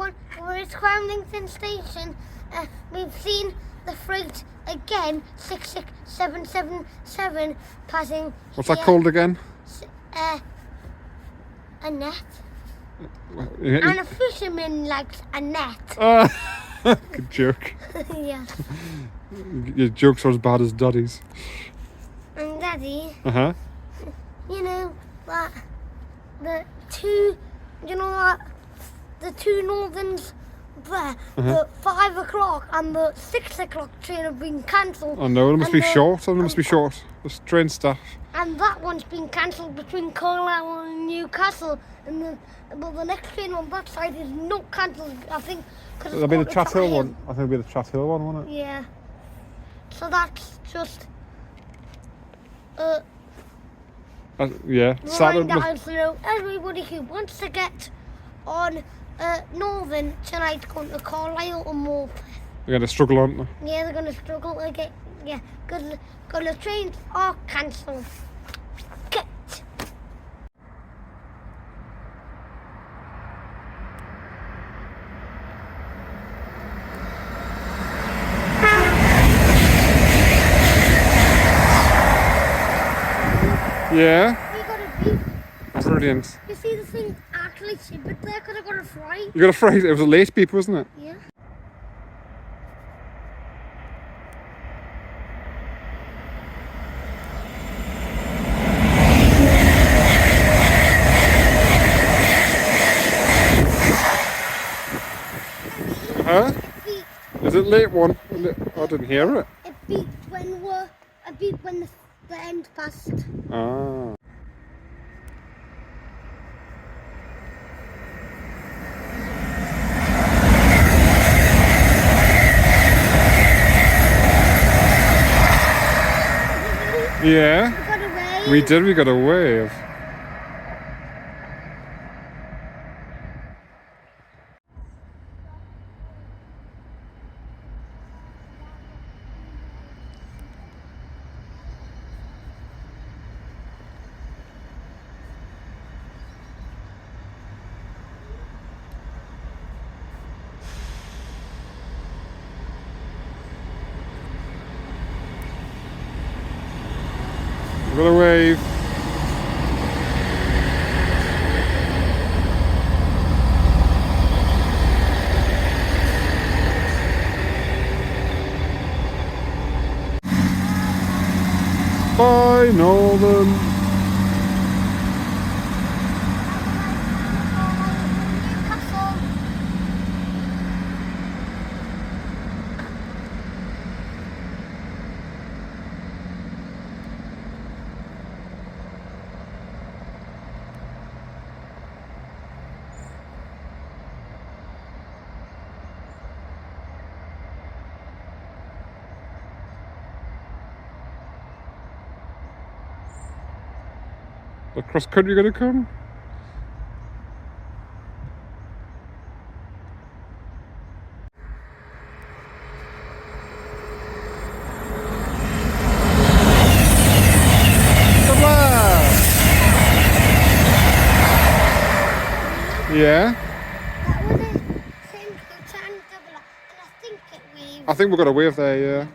we're at Cramlington Station. We've seen the freight again, 66777, passing. What's that called again? Annette. And a fisherman likes Annette. Good joke. Yeah. Your jokes are as bad as Daddy's. And Daddy. Uh-huh. You know that the two northerns there, the 5 o'clock and the 6 o'clock train have been cancelled. I know, it must be short. It must be short. The train staff. And that one's been cancelled between Carlisle and Newcastle. And the next train on that side is not cancelled, I think. That'll be the Chat Hill one. I think it'll be the Chat Hill one, won't it? Yeah. So that's just yeah. Saturday. So everybody who wants to get on Northern tonight going to Carlisle or Morpeth. They're going to struggle, aren't they? Yeah, they're going to struggle to get. Yeah, because the trains are cancelled. Get. Yeah. We got a beef. Brilliant. You see the thing actually shivered there because I got a fry. You got a freight. It was a late beep, wasn't it? Yeah. Huh? Is it late one? I didn't hear it. It beeped when the end passed. Ah. Yeah. We got a wave. We did. We got a wave. We got a wave. Bye, Northern. Newcastle. The cross country gonna come? Yeah. That was a thing to turn double up, and I think it waved. I think we've got a wave there, yeah.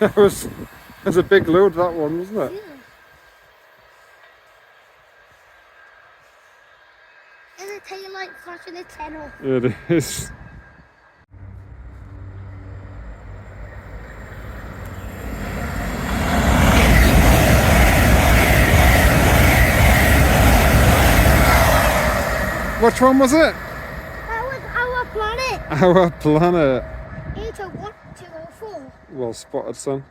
It was a big load, that one, wasn't it? Yeah. And the tail light flashing its head off. It is. Which one was it? That was our planet. Our planet. 801-204. Well spotted, son.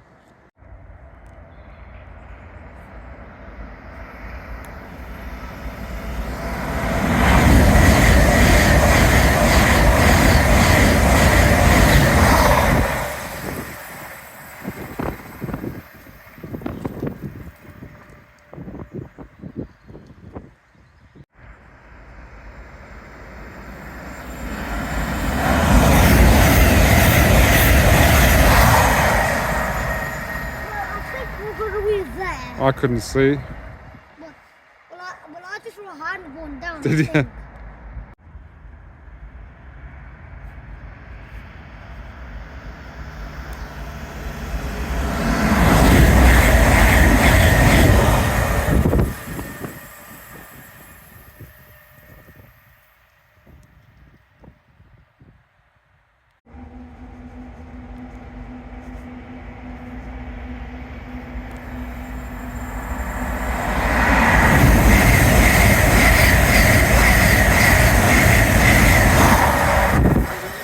I couldn't see. Well, I just saw a hand going down. Did I you? think.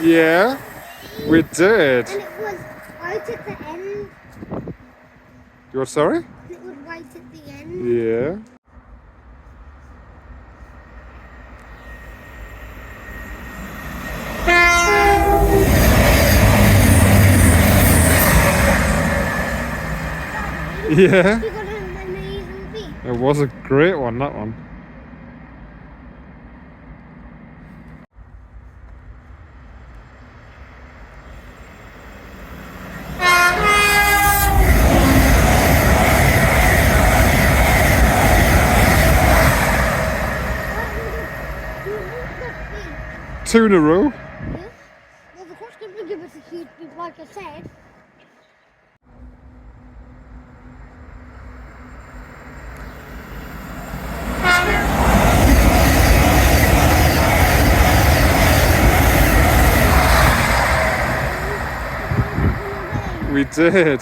Yeah, we did. And it was right at the end. You're sorry? It was right at the end. Yeah. Yeah. You got an amazing beat. It was a great one, that one. Two in a row. Yeah. Well, the cross country give us a huge beat, like I said. We did.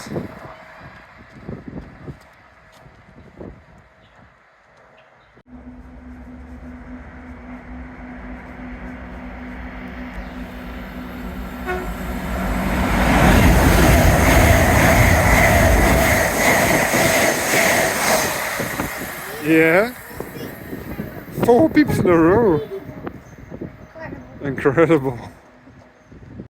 Yeah. 4 beeps in a row. Incredible. Incredible.